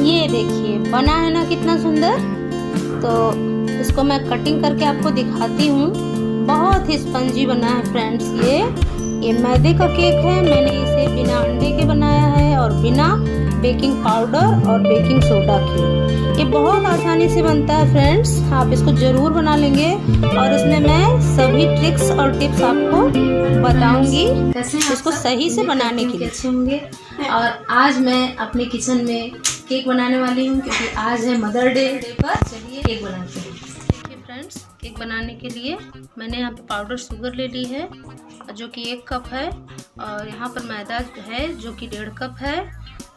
ये देखिए बना है ना कितना सुंदर। तो इसको मैं कटिंग करके आपको दिखाती हूँ। बहुत ही स्पंजी बना है फ्रेंड्स। ये मैदे का केक है। मैंने इसे बिना अंडे के बनाया है और बिना बेकिंग पाउडर और बेकिंग सोडा के। ये बहुत आसानी से बनता है फ्रेंड्स, आप इसको ज़रूर बना लेंगे और इसमें मैं सभी ट्रिक्स और टिप्स आपको बताऊंगी इसको सही से बनाने के लिए। अच्छे होंगे। और आज मैं अपने किचन में केक बनाने वाली हूँ क्योंकि आज है मदर डे पर। चलिए केक बनाते हैं। देखिए फ्रेंड्स, केक बनाने के लिए मैंने यहाँ पे पाउडर शुगर ले ली है जो कि 1 कप है, और यहाँ पर मैदा है जो कि 1.5 कप है,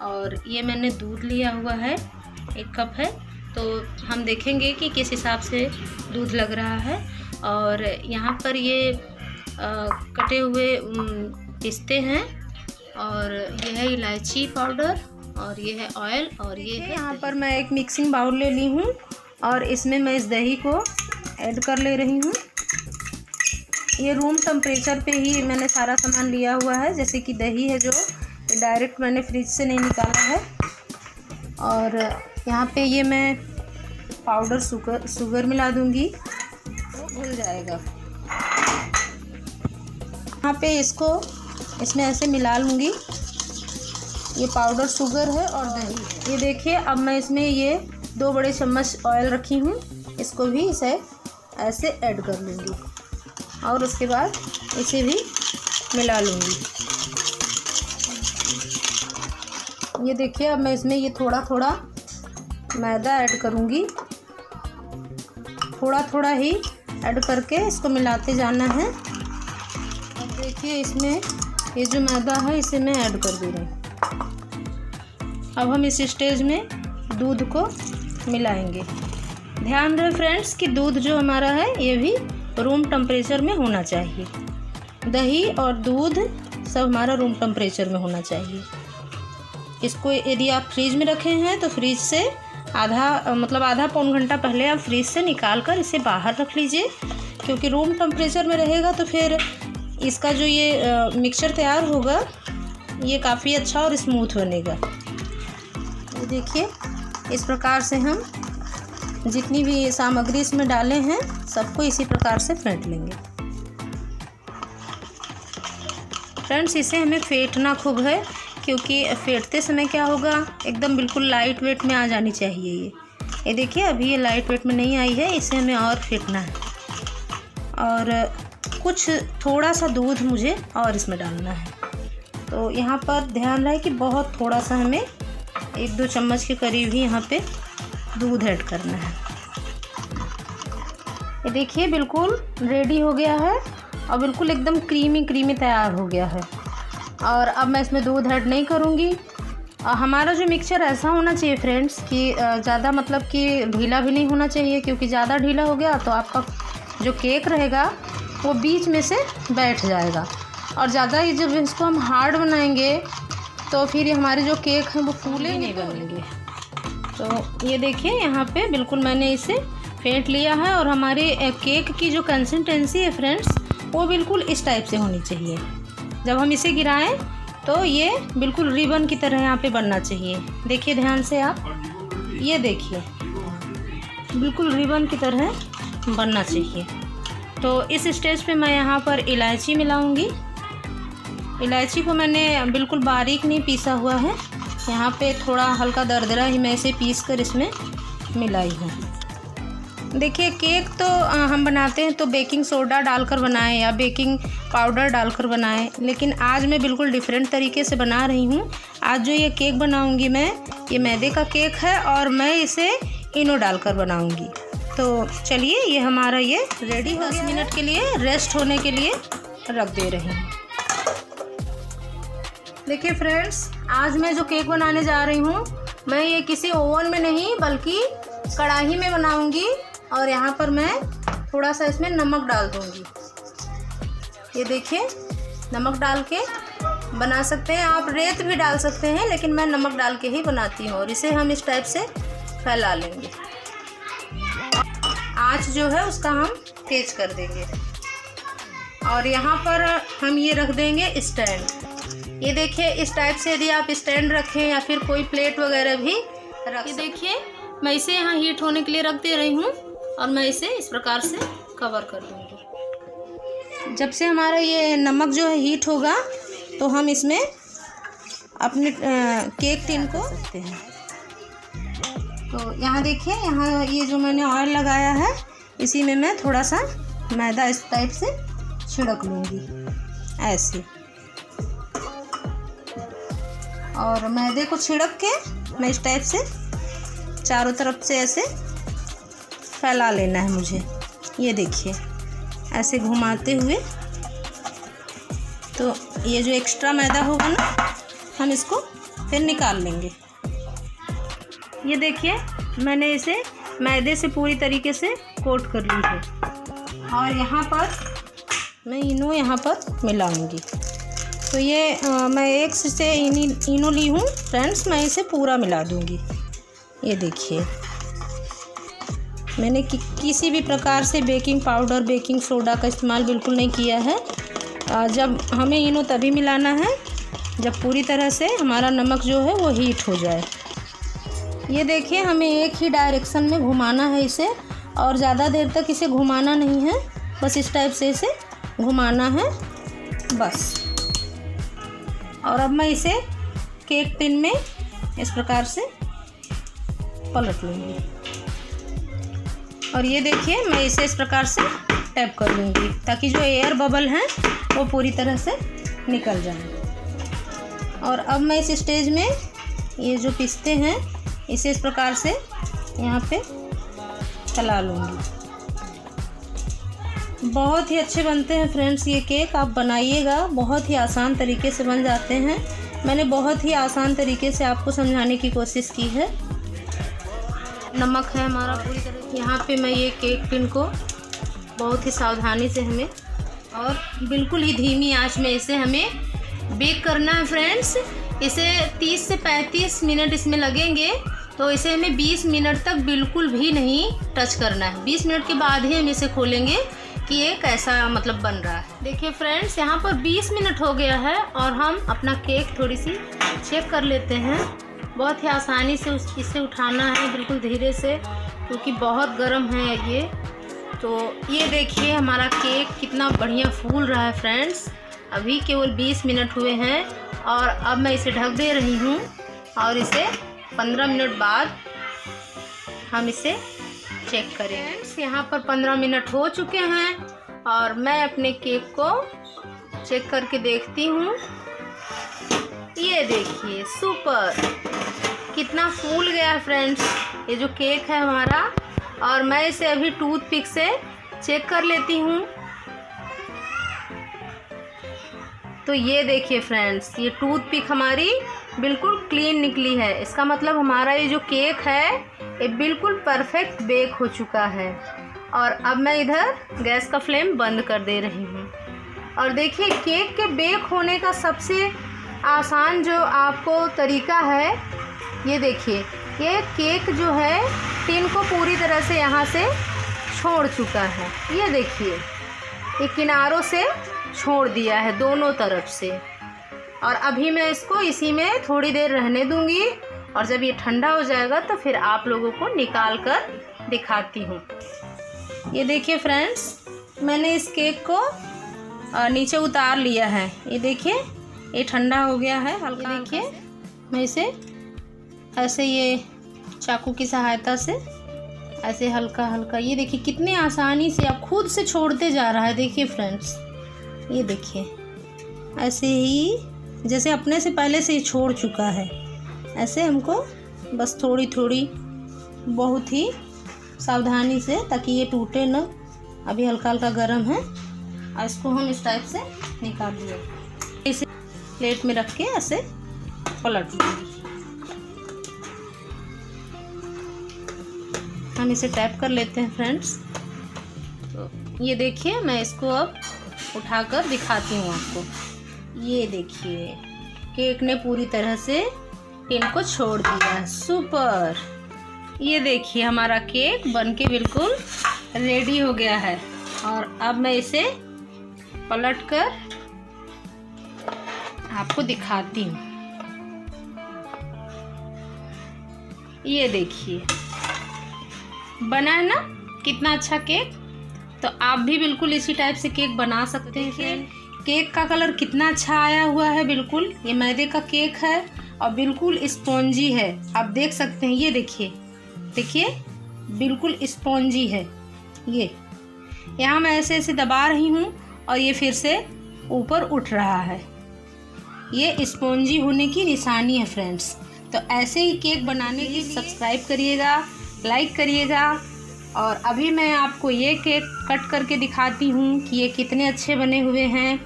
और ये मैंने दूध लिया हुआ है 1 कप है। तो हम देखेंगे कि किस हिसाब से दूध लग रहा है। और यहाँ पर ये कटे हुए पिस्ते हैं, और ये है इलायची पाउडर, और ये है ऑयल, और ये है यहाँ पर मैं एक मिक्सिंग बाउल ले ली हूँ और इसमें मैं इस दही को ऐड कर ले रही हूँ। ये रूम टेम्परेचर पे ही मैंने सारा सामान लिया हुआ है। जैसे कि दही है जो डायरेक्ट मैंने फ्रिज से नहीं निकाला है। और यहाँ पे ये मैं पाउडर शुगर मिला दूँगी, वो घुल जाएगा। यहाँ पे इसको इसमें ऐसे मिला लूँगी। ये पाउडर शुगर है और दही। ये देखिए अब मैं इसमें ये 2 बड़े चम्मच ऑयल रखी हूँ, इसको भी इसे ऐसे ऐड कर लूँगी और उसके बाद इसे भी मिला लूँगी। ये देखिए अब मैं इसमें ये थोड़ा थोड़ा मैदा ऐड करूँगी, थोड़ा थोड़ा ही ऐड करके इसको मिलाते जाना है। अब देखिए इसमें ये जो मैदा है इसे मैं ऐड कर दे रही हूँ। अब हम इस स्टेज में दूध को मिलाएंगे। ध्यान रहे फ्रेंड्स कि दूध जो हमारा है ये भी रूम टेम्परेचर में होना चाहिए। दही और दूध सब हमारा रूम टेम्परेचर में होना चाहिए। इसको यदि आप फ्रिज में रखे हैं तो फ्रिज से आधा पौन घंटा पहले आप फ्रिज से निकाल कर इसे बाहर रख लीजिए, क्योंकि रूम टेम्परेचर में रहेगा तो फिर इसका जो ये मिक्सचर तैयार होगा ये काफ़ी अच्छा और स्मूथ बनेगा। ये देखिए इस प्रकार से हम जितनी भी सामग्री इसमें डाले हैं सबको इसी प्रकार से फेंट लेंगे। फ्रेंड्स इसे हमें फेंटना खूब है, क्योंकि फेंटते समय क्या होगा एकदम बिल्कुल लाइट वेट में आ जानी चाहिए। ये देखिए अभी ये लाइट वेट में नहीं आई है, इसे हमें और फेंटना है। और कुछ थोड़ा सा दूध मुझे और इसमें डालना है। तो यहाँ पर ध्यान रहे कि बहुत थोड़ा सा हमें 1-2 चम्मच के करीब ही यहाँ पे दूध ऐड करना है। ये देखिए बिल्कुल रेडी हो गया है और बिल्कुल एकदम क्रीमी तैयार हो गया है। और अब मैं इसमें दूध ऐड नहीं करूँगी। हमारा जो मिक्सचर ऐसा होना चाहिए फ्रेंड्स कि ज़्यादा मतलब कि ढीला भी नहीं होना चाहिए, क्योंकि ज़्यादा ढीला हो गया तो आपका जो केक रहेगा वो बीच में से बैठ जाएगा, और ज़्यादा ही जब इसको हम हार्ड बनाएंगे तो फिर हमारे जो केक हैं वो फूले नहीं बनेंगे। तो ये देखिए यहाँ पे बिल्कुल मैंने इसे फेंट लिया है, और हमारे केक की जो कंसिस्टेंसी है फ्रेंड्स वो बिल्कुल इस टाइप से होनी चाहिए। जब हम इसे गिराएं तो ये बिल्कुल रिबन की तरह यहाँ पे बनना चाहिए। देखिए ध्यान से आप, ये देखिए बिल्कुल रिबन की तरह बनना चाहिए। तो इस स्टेज पे मैं यहाँ पर इलायची मिलाऊंगी। इलायची को मैंने बिल्कुल बारीक नहीं पीसा हुआ है, यहाँ पे थोड़ा हल्का दरदरा ही मैं इसे पीस कर इसमें मिलाई हूँ। देखिए केक तो हम बनाते हैं तो बेकिंग सोडा डालकर बनाएं या बेकिंग पाउडर डालकर बनाएं, लेकिन आज मैं बिल्कुल डिफरेंट तरीके से बना रही हूँ। आज जो ये केक बनाऊँगी मैं, ये मैदे का केक है और मैं इसे इनो डालकर बनाऊँगी। तो चलिए ये हमारा ये रेडी 10 मिनट के लिए रेस्ट होने के लिए रख दे रही हूँ। देखिए फ्रेंड्स, आज मैं जो केक बनाने जा रही हूँ मैं ये किसी ओवन में नहीं बल्कि कढ़ाई में बनाऊँगी, और यहाँ पर मैं थोड़ा सा इसमें नमक डाल दूँगी। ये देखिए नमक डाल के बना सकते हैं, आप रेत भी डाल सकते हैं, लेकिन मैं नमक डाल के ही बनाती हूँ। और इसे हम इस टाइप से फैला लेंगे। आँच जो है उसका हम तेज कर देंगे, और यहाँ पर हम ये रख देंगे स्टैंड। ये देखिए इस टाइप से यदि आप स्टैंड रखें या फिर कोई प्लेट वगैरह भी रख। ये देखिए मैं इसे यहाँ हीट होने के लिए रख दे रही हूँ और मैं इसे इस प्रकार से कवर कर दूँगी। जब से हमारा ये नमक जो है हीट होगा तो हम इसमें अपने केक टिन को सकते हैं। तो यहाँ देखिए, यहाँ ये जो मैंने ऑयल लगाया है इसी में मैं थोड़ा सा मैदा इस टाइप से छिड़क लूँगी ऐसे, और मैदे को छिड़क के मैं इस टाइप से चारों तरफ से ऐसे फैला लेना है मुझे। ये देखिए ऐसे घुमाते हुए, तो ये जो एक्स्ट्रा मैदा होगा ना हम इसको फिर निकाल लेंगे। ये देखिए मैंने इसे मैदे से पूरी तरीके से कोट कर ली है और यहाँ पर मैं इनो यहाँ पर मिलाऊंगी। तो ये मैं एक से इनो ली हूँ फ्रेंड्स, मैं इसे पूरा मिला दूँगी। ये देखिए मैंने किसी भी प्रकार से बेकिंग पाउडर बेकिंग सोडा का इस्तेमाल बिल्कुल नहीं किया है। जब हमें इनो तभी मिलाना है जब पूरी तरह से हमारा नमक जो है वो हीट हो जाए। ये देखिए हमें एक ही डायरेक्शन में घुमाना है इसे, और ज़्यादा देर तक इसे घुमाना नहीं है, बस इस टाइप से इसे घुमाना है बस। और अब मैं इसे केक टिन में इस प्रकार से पलट लूँगी और ये देखिए मैं इसे इस प्रकार से टैप कर लूँगी ताकि जो एयर बबल हैं वो पूरी तरह से निकल जाए। और अब मैं इस स्टेज में ये जो पिस्ते हैं इसे इस प्रकार से यहाँ पे चला लूँगी। बहुत ही अच्छे बनते हैं फ्रेंड्स ये केक, आप बनाइएगा, बहुत ही आसान तरीके से बन जाते हैं। मैंने बहुत ही आसान तरीके से आपको समझाने की कोशिश की है। नमक है हमारा पूरी तरह, यहाँ पे मैं ये केक टिन को बहुत ही सावधानी से हमें और बिल्कुल ही धीमी आंच में इसे हमें बेक करना है फ्रेंड्स। इसे 30 से 35 मिनट इसमें लगेंगे, तो इसे हमें 20 मिनट तक बिल्कुल भी नहीं टच करना है। 20 मिनट के बाद ही हम इसे खोलेंगे कि ये कैसा मतलब बन रहा है। देखिए फ्रेंड्स यहाँ पर 20 मिनट हो गया है और हम अपना केक थोड़ी सी चेक कर लेते हैं। बहुत ही आसानी से इसे उठाना है बिल्कुल धीरे से, क्योंकि बहुत गर्म है ये। तो ये देखिए हमारा केक कितना बढ़िया फूल रहा है फ्रेंड्स। अभी केवल 20 मिनट हुए हैं और अब मैं इसे ढक दे रही हूँ और इसे 15 मिनट बाद हम इसे चेक करेंगे। यहाँ पर 15 मिनट हो चुके हैं और मैं अपने केक को चेक करके देखती हूँ। ये देखिए सुपर, कितना फूल गया फ्रेंड्स ये जो केक है हमारा। और मैं इसे अभी टूथपिक से चेक कर लेती हूँ। तो ये देखिए फ्रेंड्स, ये टूथपिक हमारी बिल्कुल क्लीन निकली है। इसका मतलब हमारा ये जो केक है ये बिल्कुल परफेक्ट बेक हो चुका है। और अब मैं इधर गैस का फ्लेम बंद कर दे रही हूँ। और देखिए केक के बेक होने का सबसे आसान जो आपको तरीका है, ये देखिए ये केक जो है टिन को पूरी तरह से यहाँ से छोड़ चुका है। ये देखिए ये किनारों से छोड़ दिया है दोनों तरफ से। और अभी मैं इसको इसी में थोड़ी देर रहने दूंगी और जब ये ठंडा हो जाएगा तो फिर आप लोगों को निकाल कर दिखाती हूँ। ये देखिए फ्रेंड्स मैंने इस केक को नीचे उतार लिया है। ये देखिए ये ठंडा हो गया है हल्का। देखिए मैं इसे ऐसे ये चाकू की सहायता से ऐसे हल्का हल्का, ये देखिए कितने आसानी से अब खुद से छोड़ते जा रहा है। देखिए फ्रेंड्स ये देखिए ऐसे ही जैसे अपने से पहले से ही छोड़ चुका है। ऐसे हमको बस थोड़ी थोड़ी बहुत ही सावधानी से, ताकि ये टूटे ना। अभी हल्का हल्का गर्म है और इसको हम इस टाइप से निकाल लेंगे। इसे प्लेट में रख के ऐसे पलट लेंगे। हम इसे टैप कर लेते हैं फ्रेंड्स। तो ये देखिए मैं इसको अब उठाकर दिखाती हूँ आपको। ये देखिए केक ने पूरी तरह से टिन को छोड़ दिया है। सुपर, ये देखिए हमारा केक बनके बिल्कुल रेडी हो गया है। और अब मैं इसे पलटकर आपको दिखाती हूँ। ये देखिए बना है ना कितना अच्छा केक। तो आप भी बिल्कुल इसी टाइप से केक बना सकते हैं फ्रेंड। केक का कलर कितना अच्छा आया हुआ है। बिल्कुल ये मैदे का केक है और बिल्कुल स्पॉन्जी है। आप देख सकते हैं, ये देखिए देखिए बिल्कुल स्पॉन्जी है। ये यहाँ मैं ऐसे ऐसे दबा रही हूँ और ये फिर से ऊपर उठ रहा है। ये स्पॉन्जी होने की निशानी है फ्रेंड्स। तो ऐसे ही केक बनाने के लिए सब्सक्राइब करिएगा, लाइक करिएगा। और अभी मैं आपको ये केक कट करके दिखाती हूँ कि ये कितने अच्छे बने हुए हैं।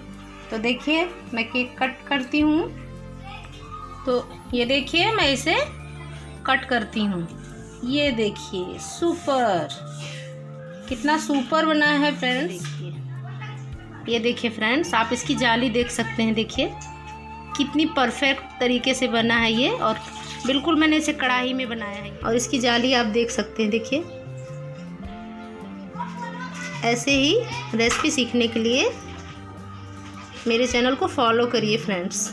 तो देखिए मैं केक कट करती हूँ। तो ये देखिए मैं इसे कट करती हूँ। ये देखिए सुपर, कितना सुपर बना है फ्रेंड्स। ये देखिए फ्रेंड्स, आप इसकी जाली देख सकते हैं। देखिए कितनी परफेक्ट तरीके से बना है ये। और बिल्कुल मैंने इसे कढ़ाई में बनाया है और इसकी जाली आप देख सकते हैं। देखिए ऐसे ही रेसिपी सीखने के लिए मेरे चैनल को फॉलो करिए फ्रेंड्स।